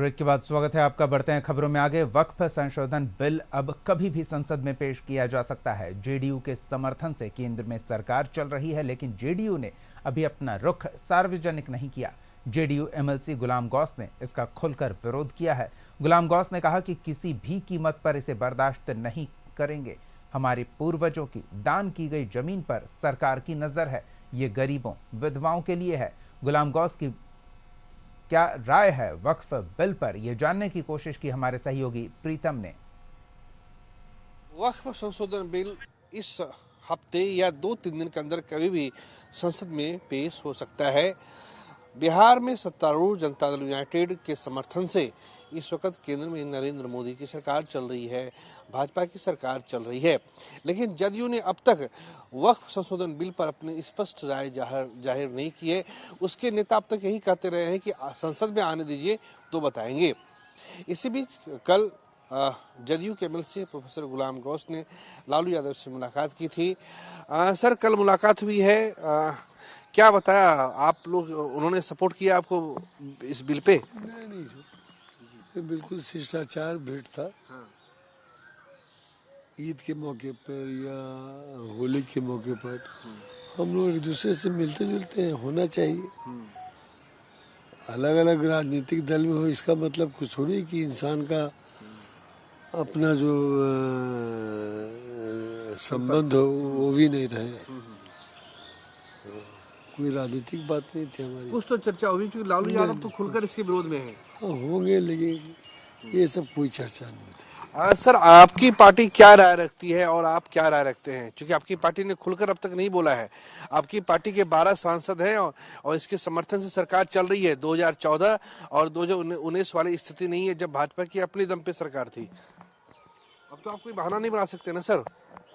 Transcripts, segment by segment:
Break के बाद स्वागत है आपका। बढ़ते हैं खबरों में आगे। वक्फ संशोधन बिल अब कभी भी संसद में पेश किया जा सकता है। जेडीयू के समर्थन से केंद्र में सरकार चल रही है, लेकिन जेडीयू ने अभी अपना रुख सार्वजनिक नहीं किया। जेडीयू एमएलसी गुलाम गौस ने इसका खुलकर विरोध किया है। गुलाम गौस ने कहा कि किसी भी कीमत पर इसे बर्दाश्त नहीं करेंगे। हमारे पूर्वजों की दान की गई जमीन पर सरकार की नजर है। ये गरीबों, विधवाओं के लिए है। गुलाम गौस की क्या राय है वक्फ बिल पर, यह जानने की कोशिश की हमारे सहयोगी प्रीतम ने। वक्फ संशोधन बिल इस हफ्ते या 2-3 दिन के अंदर कभी भी संसद में पेश हो सकता है। बिहार में सत्तारूढ़ जनता दल यूनाइटेड के समर्थन से इस वक्त केंद्र में नरेंद्र मोदी की सरकार चल रही है, भाजपा की सरकार चल रही है। लेकिन जदयू ने अब तक वक्फ संशोधन बिल पर अपनी स्पष्ट राय जाहिर नहीं की है। उसके नेता अब तक यही कहते रहे हैं कि संसद में आने दीजिए तो बताएंगे। इसी बीच कल जदयू के एमएलसी प्रोफेसर गुलाम गौस ने लालू यादव से मुलाकात की थी। सर, कल मुलाकात हुई है, क्या बताया आप लोग? उन्होंने सपोर्ट किया आपको इस बिल पे? नहीं सर, ये बिल्कुल शिष्टाचार भेंट था। ईद के मौके पर या होली के मौके पर हम लोग एक दूसरे से मिलते जुलते हैं, होना चाहिए। अलग अलग राजनीतिक दल में हो इसका मतलब कुछ थोड़ी कि इंसान का अपना जो संबंध हो वो भी नहीं रहे। कोई राजनीतिक बात नहीं थी हमारी। कुछ तो चर्चा हुई क्योंकि लालू यादव तो खुलकर इसके विरोध में है। हाँ, होंगे, लेकिन ये सब कोई चर्चा नहीं होती। सर, आपकी पार्टी क्या राय रखती है और आप क्या राय रखते हैं? क्योंकि आपकी पार्टी ने खुलकर अब तक नहीं बोला है। आपकी पार्टी के 12 सांसद हैं और इसके समर्थन से सरकार चल रही है। 2014 और 2019 वाली स्थिति नहीं है जब भाजपा की अपने दम पे सरकार थी। अब तो आप कोई बहाना नहीं बना सकते ना सर।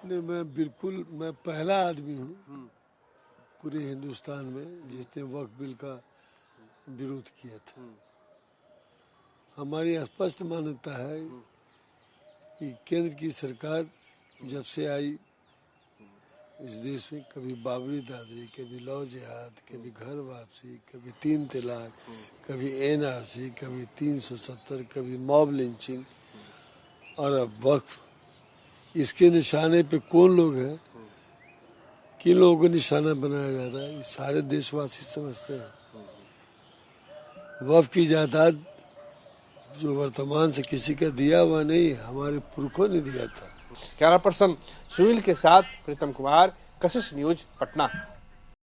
नहीं, मैं पहला आदमी हूँ पूरे हिंदुस्तान में जिसने वक्फ बिल का विरोध किया था। हमारी स्पष्ट मान्यता है कि केंद्र की सरकार जब से आई इस देश में, कभी बाबरी दादरी, कभी लौ जिहाद, कभी घर वापसी, कभी 3 तलाक, कभी एनआरसी, कभी 370, कभी मॉब लिंचिंग और अब वक्फ। इसके निशाने पे कौन लोग हैं, किन लोगों को निशाना बनाया जा रहा है, ये सारे देशवासी समझते हैं। वक्फ की जायदाद जो वर्तमान से किसी का दिया हुआ नहीं, हमारे पुरखों ने दिया था। कैमरा पर्सन सुनील के साथ प्रीतम कुमार, कशिश न्यूज, पटना।